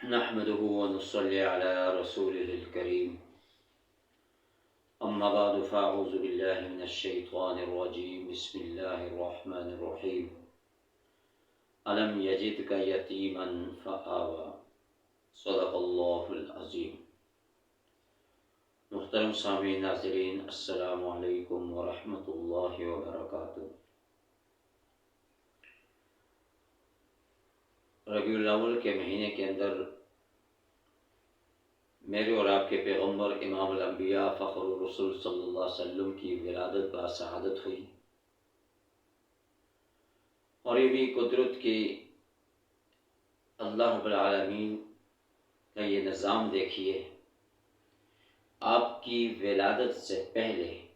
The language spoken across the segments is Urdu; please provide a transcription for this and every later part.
نحمده ونصلي على رسوله الكريم. أما بعد فأعوذ بالله من الشيطان الرجيم. بسم الله الرحمن الرحيم. ألم يجدك يتيما فآوى. صدق الله العظيم. محترم سامعین ناظرین، السلام علیکم ورحمۃ اللہ وبرکاتہ۔ ربیع الاول کے مہینے کے اندر میرے اور آپ کے پیغمبر امام الانبیاء فخر الرسول صلی اللہ علیہ وسلم کی ولادت با شہادت ہوئی، اور یہ بھی قدرت کی اللہ رب العالمین کا یہ نظام دیکھیے، آپ کی ولادت سے پہلے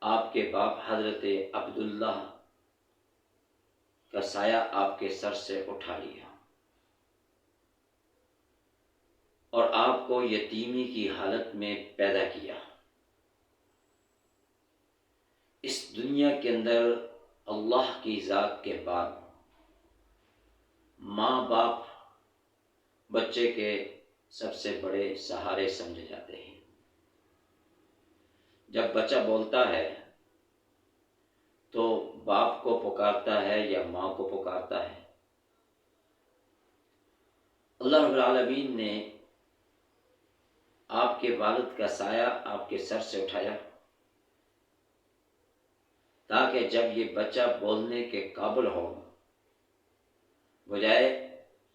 آپ کے باپ حضرت عبداللہ کا سایہ آپ کے سر سے اٹھا لیا اور آپ کو یتیمی کی حالت میں پیدا کیا۔ اس دنیا کے اندر اللہ کی ذات کے بعد ماں باپ بچے کے سب سے بڑے سہارے سمجھے جاتے ہیں۔ جب بچہ بولتا ہے تو باپ کو پکارتا ہے یا ماں کو پکارتا ہے۔ اللہ رب العالمین نے آپ کے والد کا سایہ آپ کے سر سے اٹھایا تاکہ جب یہ بچہ بولنے کے قابل ہو، بجائے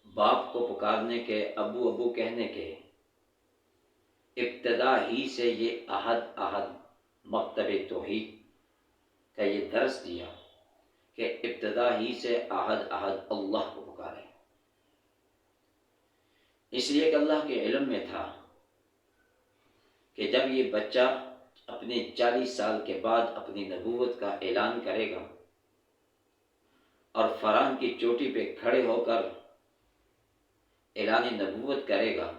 باپ کو پکارنے کے، ابو ابو کہنے کے، ابتدا ہی سے یہ احد مکتب توحید کا یہ درس دیا کہ ابتدا ہی سے احد اللہ کو پکارے، اس لیے کہ اللہ کے علم میں تھا کہ جب یہ بچہ اپنے 40 سال کے بعد اپنی نبوت کا اعلان کرے گا اور فرعون کی چوٹی پہ کھڑے ہو کر اعلان نبوت کرے گا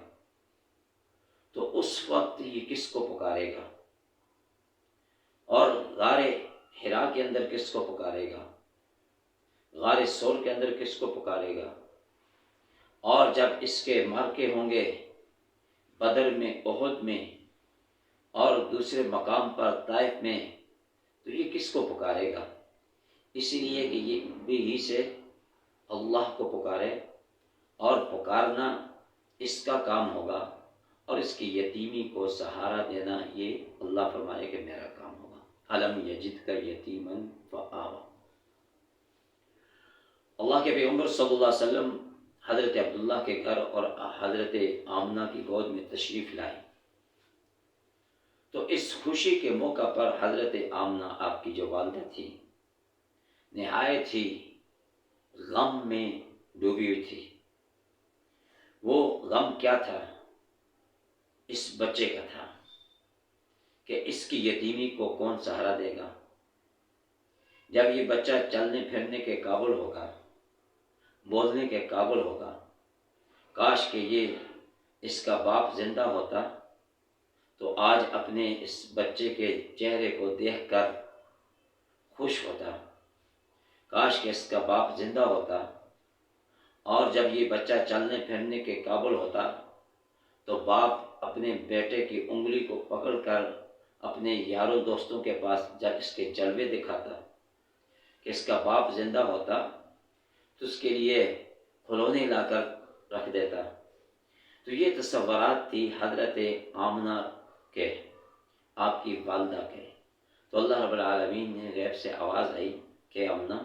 تو اس وقت یہ کس کو پکارے گا، اور غار حرا کے اندر کس کو پکارے گا، غار سور کے اندر کس کو پکارے گا، اور جب اس کے معرکے ہوں گے بدر میں، احد میں اور دوسرے مقام پر طائف میں، تو یہ کس کو پکارے گا؟ اسی لیے کہ یہ بھی ہی سے اللہ کو پکارے، اور پکارنا اس کا کام ہوگا، اور اس کی یتیمی کو سہارا دینا یہ اللہ فرمائے کہ میرا کام ہوگا۔ الم یجدک یتیما فآوی۔ اللہ کے پیغمبر صلی اللہ علیہ وسلم حضرت عبداللہ کے گھر اور حضرت آمنہ کی گود میں تشریف لائے، تو اس خوشی کے موقع پر حضرت آمنہ آپ کی جو والدہ تھی نہایت ہی غم میں ڈوبی ہوئی تھی۔ وہ غم کیا تھا؟ اس بچے کا تھا کہ اس کی یتیمی کو کون سہارا دے گا۔ جب یہ بچہ چلنے پھرنے کے قابل ہوگا، بولنے کے قابل ہوگا، کاش کہ یہ اس کا باپ زندہ ہوتا تو آج اپنے اس بچے کے چہرے کو دیکھ کر خوش ہوتا۔ کاش کہ اس کا باپ زندہ ہوتا، اور جب یہ بچہ چلنے پھرنے کے قابل ہوتا تو باپ اپنے بیٹے کی انگلی کو پکڑ کر اپنے یاروں دوستوں کے پاس جب اس کے جلوے دکھاتا کہ اس کا باپ زندہ ہوتا تو اس کے لیے کھلونے لا کر رکھ دیتا۔ تو یہ تصورات تھی حضرت آمنہ کے، آپ کی والدہ کے۔ تو اللہ رب العالمین نے غیب سے آواز آئی کہ آمنہ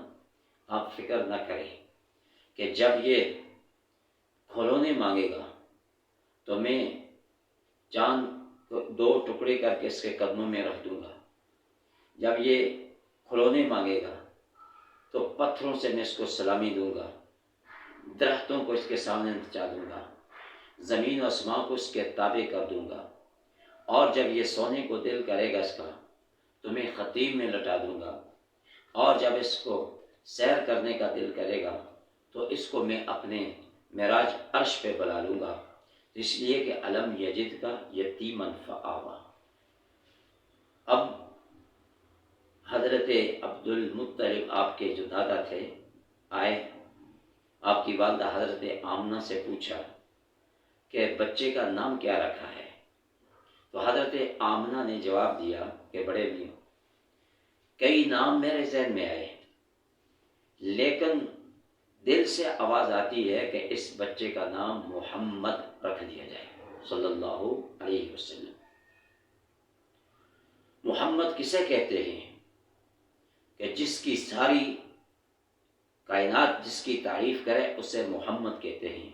آپ فکر نہ کریں کہ جب یہ کھلونے مانگے گا تو میں چاند کو 2 ٹکڑے کر کے اس کے قدموں میں رکھ دوں گا۔ جب یہ کھلونے مانگے گا تو پتھروں سے میں اس کو سلامی دوں گا، درختوں کو اس کے سامنے نچا دوں گا، زمین و آسمان کو اس کے تابع کر دوں گا، اور جب یہ سونے کو دل کرے گا اس کا تو میں خطیم میں لٹا دوں گا، اور جب اس کو سیر کرنے کا دل کرے گا تو اس کو میں اپنے معراج عرش پہ بلا لوں گا۔ اس لیے کہ الم یجدک یتیما فآوی۔ اب حضرت عبد المطلب آپ کے جو دادا تھے آئے، آپ کی والدہ حضرت آمنہ سے پوچھا کہ بچے کا نام کیا رکھا ہے؟ تو حضرت آمنہ نے جواب دیا کہ بڑے میاں کئی نام میرے ذہن میں آئے، لیکن دل سے آواز آتی ہے کہ اس بچے کا نام محمد رکھ دیا جائے صلی اللہ علیہ وسلم۔ محمد کسے کہتے ہیں کہ جس کی ساری کائنات جس کی تعریف کرے اسے محمد کہتے ہیں،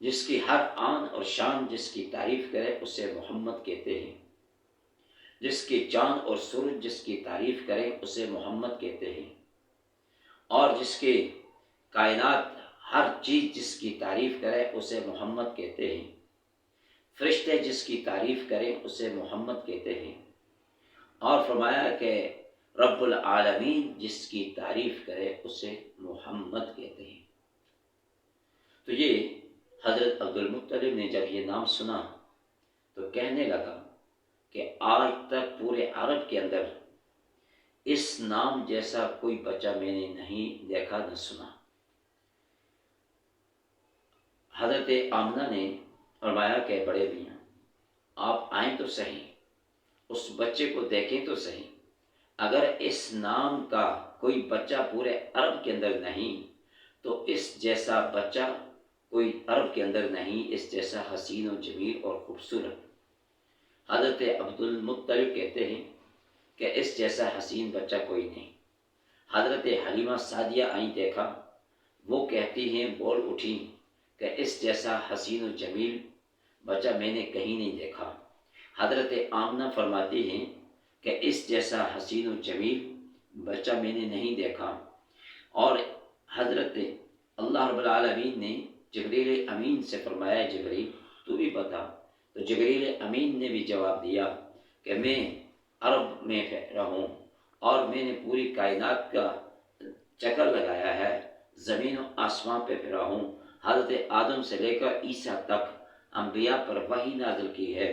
جس کی ہر آن اور شان جس کی تعریف کرے اسے محمد کہتے ہیں، جس کی چاند اور سورج جس کی تعریف کرے اسے محمد کہتے ہیں، اور جس کی کائنات ہر چیز جس کی تعریف کرے اسے محمد کہتے ہیں، فرشتے جس کی تعریف کریں اسے محمد کہتے ہیں، اور فرمایا کہ رب العالمین جس کی تعریف کرے اسے محمد کہتے ہیں۔ تو یہ حضرت عبد المطلب نے جب یہ نام سنا تو کہنے لگا کہ آج تک پورے عرب کے اندر اس نام جیسا کوئی بچہ میں نے نہیں دیکھا نہ سنا۔ حضرت آمنہ نے فرمایا کہ بڑے میاں آپ آئیں تو صحیح، اس بچے کو دیکھیں تو صحیح، اگر اس نام کا کوئی بچہ پورے عرب کے اندر نہیں تو اس جیسا بچہ کوئی عرب کے اندر نہیں، اس جیسا حسین و جمیل اور خوبصورت۔ حضرت عبد المطلب کہتے ہیں کہ اس جیسا حسین بچہ کوئی نہیں۔ حضرت حلیمہ سعدیہ آئیں دیکھا، وہ کہتی ہیں بول اٹھیں کہ اس جیسا حسین و جمیل بچہ میں نے کہیں نہیں دیکھا۔ حضرت آمنہ فرماتی ہیں کہ اس جیسا حسین و جمیل بچہ میں نے نہیں دیکھا، اور حضرت اللہ رب العالمین نے جبریل امین سے فرمایا جبریل تو بھی بتا، تو جبریل امین نے بھی جواب دیا کہ میں عرب میں رہوں اور میں نے پوری کائنات کا چکر لگایا ہے، زمین و آسمان پہ پھرا ہوں، حضرت آدم سے لے کر عیسیٰ تک انبیاء پر وحی نازل کی ہے،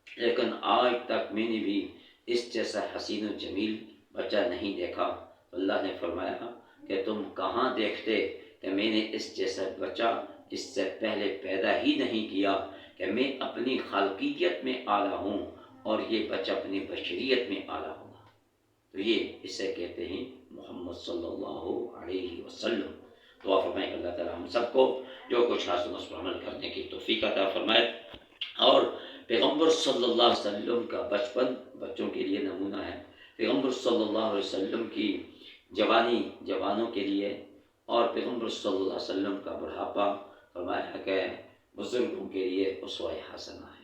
لیکن آج تک میں نے بھی اس جیسا حسین و جمیل بچہ نہیں دیکھا۔ اللہ نے فرمایا کہ تم کہاں دیکھتے کہ میں نے اس جیسا بچہ اس سے پہلے پیدا ہی نہیں کیا، کہ میں اپنی خالقیت میں اعلیٰ ہوں اور یہ بچہ اپنی بشریت میں اعلیٰ ہوگا۔ تو یہ اسے کہتے ہیں محمد صلی اللہ علیہ وسلم۔ دعا فرمائیں کہ اللہ تعالیٰ ہم سب کو جو کچھ حاصل اس پر عمل کرنے کی توفیق عطا فرمائے، اور پیغمبر صلی اللہ علیہ وسلم کا بچپن بچوں کے لیے نمونہ ہے، پیغمبر صلی اللہ علیہ وسلم کی جوانی جوانوں کے لیے، اور پیغمبر صلی اللہ علیہ وسلم کا بڑھاپا فرمایا کہ بزرگوں کے لیے اسوہ حسنہ ہے۔